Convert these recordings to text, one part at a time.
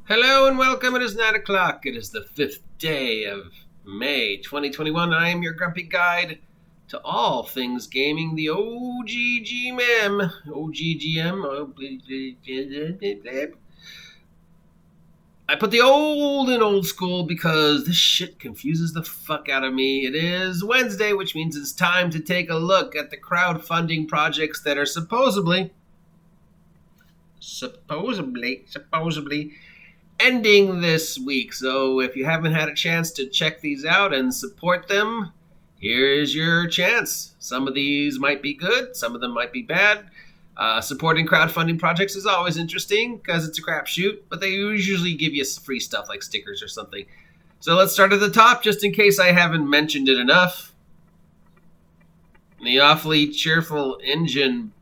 Hello and welcome. It is 9 o'clock. It is the 5th day of May 2021. I am your grumpy guide to all things gaming, the OGGM. I put the old in old school because this shit confuses the fuck out of me. It is Wednesday, which means it's time to take a look at the crowdfunding projects that are supposedly ending this week. So if you haven't had a chance to check these out and support them, here's your chance. Some of these might be good, some of them might be bad. Supporting crowdfunding projects is always interesting because it's a crapshoot, but they usually give you free stuff like stickers or something. So let's start at the top, just in case I haven't mentioned it enough. The Awfully Cheerful Engine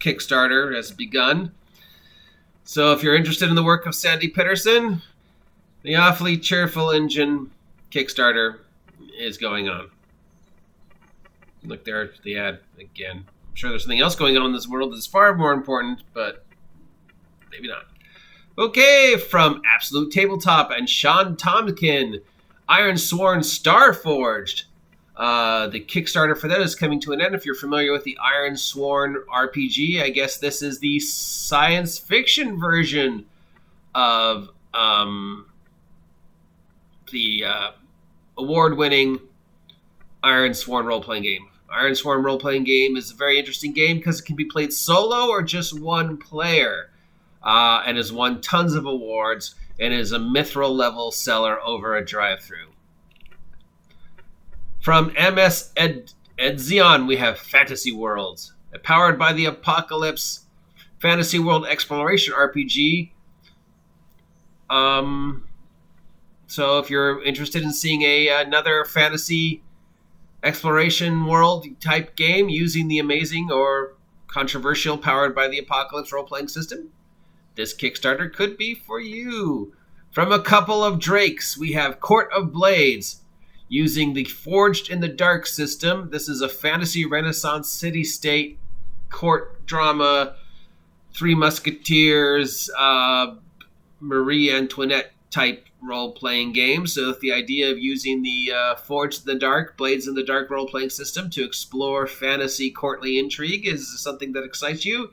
Kickstarter has begun. So if you're interested in the work of Sandy Peterson, the Awfully Cheerful Engine Kickstarter is going on. Look there at the ad again. I'm sure there's something else going on in this world that's far more important, but maybe not. Okay, from Absolute Tabletop and Sean Tomkin, Iron Sworn Starforged. The Kickstarter for that is coming to an end. If you're familiar with the Iron Sworn RPG, I guess this is the science fiction version of the award-winning Iron Sworn role-playing game. Iron Sworn role-playing game is a very interesting game because it can be played solo or just one player, and has won tons of awards and is a mithril level seller over a drive-thru. From MS Edzion, we have Fantasy Worlds, a powered by the apocalypse fantasy world exploration RPG. So if you're interested in seeing another fantasy exploration world type game using the amazing or controversial powered by the apocalypse role-playing system, this Kickstarter could be for you. From a couple of Drakes, we have Court of Blades, using the Forged in the Dark system. This is a fantasy Renaissance city-state court drama, Three Musketeers, Marie Antoinette type role-playing game. So the idea of using the Forged in the Dark, Blades in the Dark role-playing system to explore fantasy courtly intrigue is something that excites you,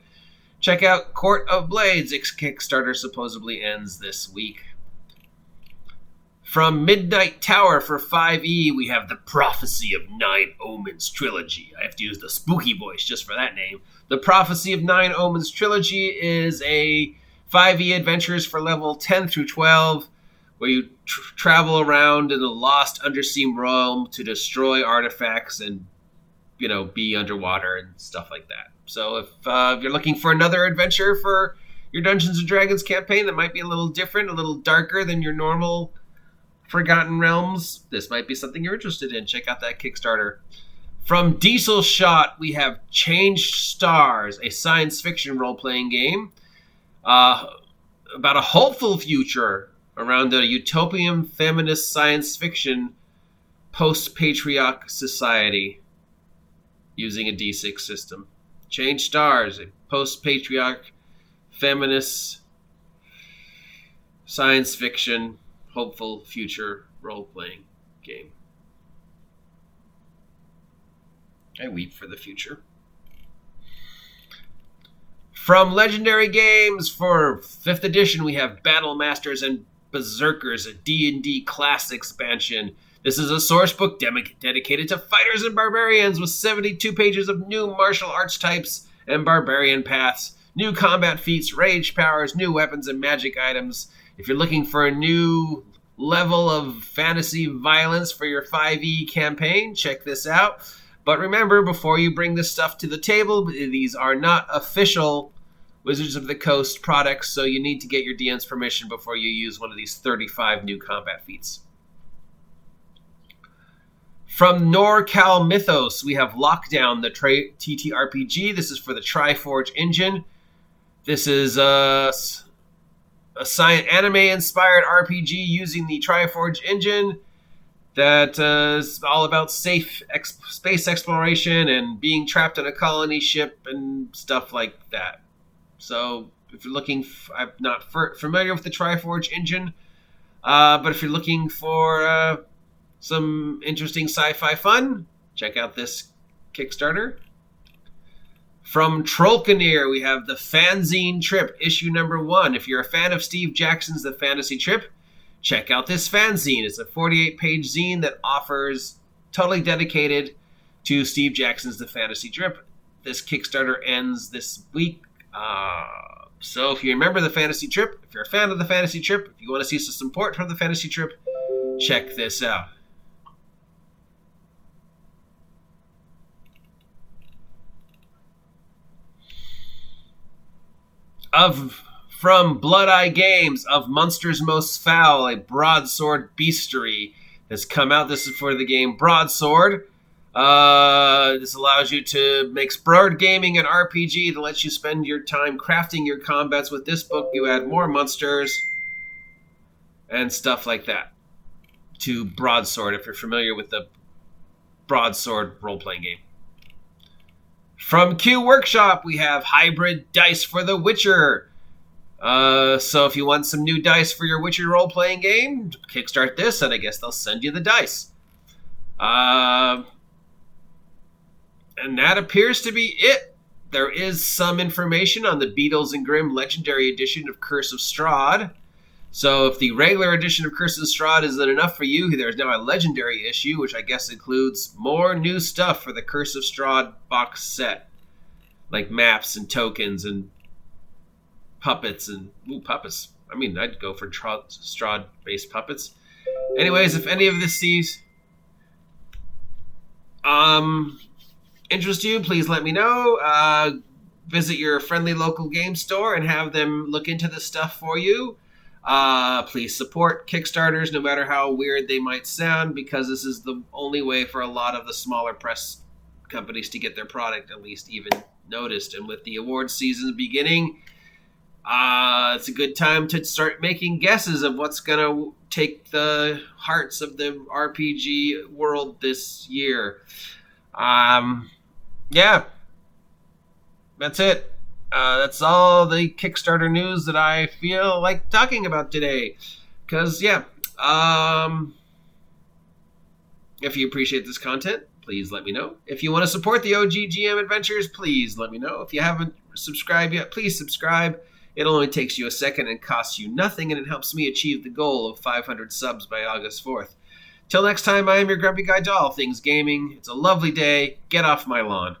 check out Court of Blades. Its Kickstarter supposedly ends this week. From Midnight Tower for 5e, we have the Prophecy of Nine Omens Trilogy. I have to use the spooky voice just for that name. The Prophecy of Nine Omens Trilogy is a 5e adventures for level 10 through 12, where you travel around in a lost undersea realm to destroy artifacts and, be underwater and stuff like that. So if you're looking for another adventure for your Dungeons & Dragons campaign that might be a little different, a little darker than your normal Forgotten Realms, this might be something you're interested in. Check out that Kickstarter. From Diesel Shot, we have Changed Stars, a science fiction role-playing game about a hopeful future around a utopian feminist science fiction post-patriarch society using a D6 system. Changed Stars, a post-patriarch feminist science fiction hopeful future role-playing game. I weep for the future. From Legendary Games for 5th edition, we have Battle Masters and Berserkers, a D&D class expansion. This is a sourcebook dedicated to fighters and barbarians with 72 pages of new martial arts types and barbarian paths, new combat feats, rage powers, new weapons and magic items. If you're looking for a new level of fantasy violence for your 5e campaign, check this out. But remember, before you bring this stuff to the table, these are not official Wizards of the Coast products, so you need to get your DM's permission before you use one of these 35 new combat feats. From NorCal Mythos, we have Lockdown, the TTRPG. This is for the Triforge engine. This is a anime-inspired RPG using the Triforge engine that is all about safe space exploration and being trapped in a colony ship and stuff like that. So if you're looking, I'm not familiar with the Triforge engine, but if you're looking for some interesting sci-fi fun, check out this Kickstarter. From Trollkenir, we have the Fanzine Trip, issue number 1. If you're a fan of Steve Jackson's The Fantasy Trip, check out this fanzine. It's a 48-page zine that offers totally dedicated to Steve Jackson's The Fantasy Trip. This Kickstarter ends this week. So if you remember The Fantasy Trip, if you're a fan of The Fantasy Trip, if you want to see some support from The Fantasy Trip, check this out. From Blood Eye Games, Of Monsters Most Foul, a broadsword bestiary has come out. This is for the game Broadsword. This allows you to make board gaming an RPG that lets you spend your time crafting your combats. With this book, you add more monsters and stuff like that to Broadsword, if you're familiar with the Broadsword role-playing game. From Q Workshop, we have Hybrid Dice for The Witcher. So if you want some new dice for your Witcher role-playing game, kickstart this, and I guess they'll send you the dice. And that appears to be it. There is some information on the Beatles and Grimm Legendary Edition of Curse of Strahd. So if the regular edition of Curse of Strahd isn't enough for you, there's now a Legendary issue, which I guess includes more new stuff for the Curse of Strahd box set. Like maps and tokens and puppets and... Ooh, puppets. I mean, I'd go for Strahd-based puppets. Anyways, if any of this sees... interest you, please let me know. Visit your friendly local game store and have them look into this stuff for you. Please support Kickstarters, no matter how weird they might sound, because this is the only way for a lot of the smaller press companies to get their product at least even noticed. And with the awards season beginning, it's a good time to start making guesses of what's going to take the hearts of the RPG world this year. Yeah, that's it. That's all the Kickstarter news that I feel like talking about today. Because, yeah, if you appreciate this content, please let me know. If you want to support the OGGM Adventures, please let me know. If you haven't subscribed yet, please subscribe. It only takes you a second and costs you nothing, and it helps me achieve the goal of 500 subs by August 4th. Till next time, I am your Grumpy Guy Doll, Things Gaming. It's a lovely day. Get off my lawn.